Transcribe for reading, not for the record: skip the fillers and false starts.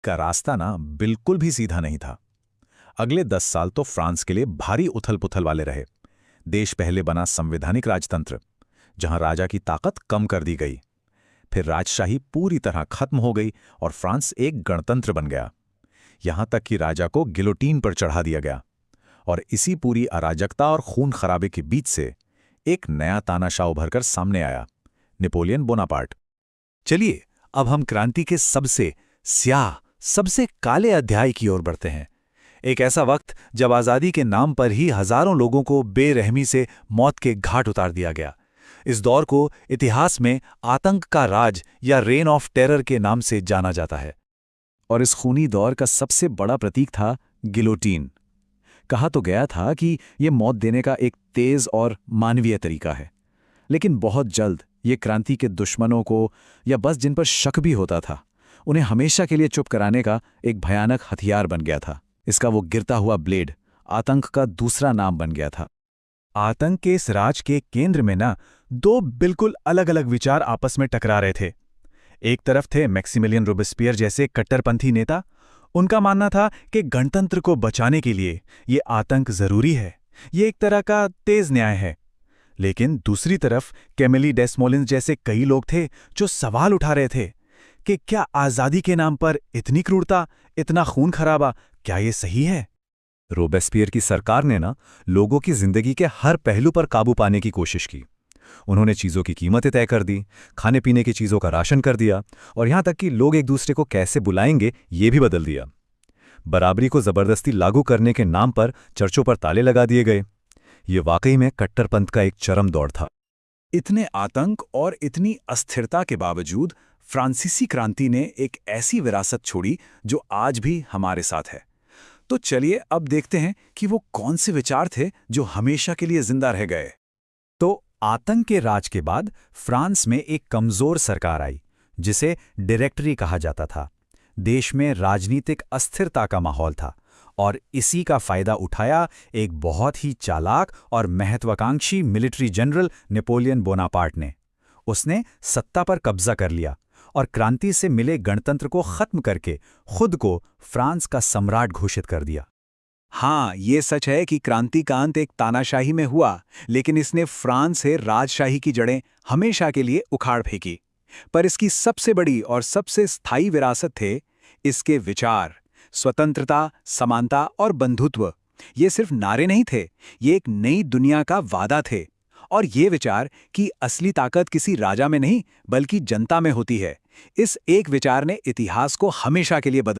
का रास्ता ना बिल्कुल भी सीधा नहीं था। अगले 10 साल तो फ्रांस के लिए भारी उथल-पुथल वाले रहे। देश पहले बना संवैधानिक राजतंत्र, जहां राजा की ताकत कम कर दी गई। फिर राजशाही पूरी तरह खत्म हो गई और फ्रांस एक गणतंत्र बन गया। यहां तक कि राजा को गिलोटीन पर चढ़ा दिया गया। और इसी पूरी अराजकता और खून खराबे के बीच से एक नया तानाशाह उभरकर सामने आया, नेपोलियन बोनापार्ट। चलिए, अब हम क्रांति के सबसे स्याह, सबसे काले अध्याय की ओर बढ़ते हैं। एक ऐसा वक्त जब आज़ादी के नाम पर ही हजारों लोगों को बेरहमी से मौत के घाट उतार दिया गया। इस दौर को इतिहास में आतंक का राज या रेन ऑफ टेरर के नाम से जाना जाता है। और इस खूनी दौर का सबसे बड़ा प्रतीक था गिलोटीन। कहा तो गया था कि यह मौत देने का एक तेज और मानवीय तरीका है, लेकिन बहुत जल्द ये क्रांति के दुश्मनों को, या बस जिन पर शक भी होता था, उन्हें हमेशा के लिए चुप कराने का एक भयानक हथियार बन गया था। इसका वो गिरता हुआ ब्लेड आतंक का दूसरा नाम बन गया था। आतंक के इस राज के केंद्र में ना दो बिल्कुल अलग अलग विचार आपस में टकरा रहे थे। एक तरफ थे मैक्सिमिलियन रोबेस्पियर जैसे कट्टरपंथी नेता। उनका मानना था कि गणतंत्र को बचाने के लिए ये आतंक जरूरी है, ये एक तरह का तेज न्याय है। लेकिन दूसरी तरफ कैमिली डेसमोलिन्स जैसे कई लोग थे जो सवाल उठा रहे थे कि क्या आज़ादी के नाम पर इतनी क्रूरता, इतना खून खराबा, क्या ये सही है? रोबेस्पियर की सरकार ने ना लोगों की जिंदगी के हर पहलू पर काबू पाने की कोशिश की। उन्होंने चीज़ों की कीमतें तय कर दी, खाने पीने की चीज़ों का राशन कर दिया, और यहां तक कि लोग एक दूसरे को कैसे बुलाएंगे ये भी बदल दिया। बराबरी को जबरदस्ती लागू करने के नाम पर चर्चों पर ताले लगा दिए गए। ये वाकई में कट्टरपंथ का एक चरम दौर था। इतने आतंक और इतनी अस्थिरता के बावजूद फ्रांसीसी क्रांति ने एक ऐसी विरासत छोड़ी जो आज भी हमारे साथ है। तो चलिए अब देखते हैं कि वो कौन से विचार थे जो हमेशा के लिए जिंदा रह गए। तो आतंक के राज के बाद फ्रांस में एक कमजोर सरकार आई, जिसे डायरेक्टरी कहा जाता था। देश में राजनीतिक अस्थिरता का माहौल था, और इसी का फायदा उठाया एक बहुत ही चालाक और महत्वाकांक्षी मिलिट्री जनरल नेपोलियन बोनापार्ट ने। उसने सत्ता पर कब्जा कर लिया और क्रांति से मिले गणतंत्र को खत्म करके खुद को फ्रांस का सम्राट घोषित कर दिया। हाँ, ये सच है कि क्रांति का अंत एक तानाशाही में हुआ, लेकिन इसने फ्रांस से राजशाही की जड़ें हमेशा के लिए उखाड़ फेंकी। पर इसकी सबसे बड़ी और सबसे स्थायी विरासत थे इसके विचार, स्वतंत्रता, समानता और बंधुत्व। ये सिर्फ नारे नहीं थे, ये एक नई दुनिया का वादा थे। और ये विचार कि असली ताकत किसी राजा में नहीं बल्कि जनता में होती है, इस एक विचार ने इतिहास को हमेशा के लिए बदल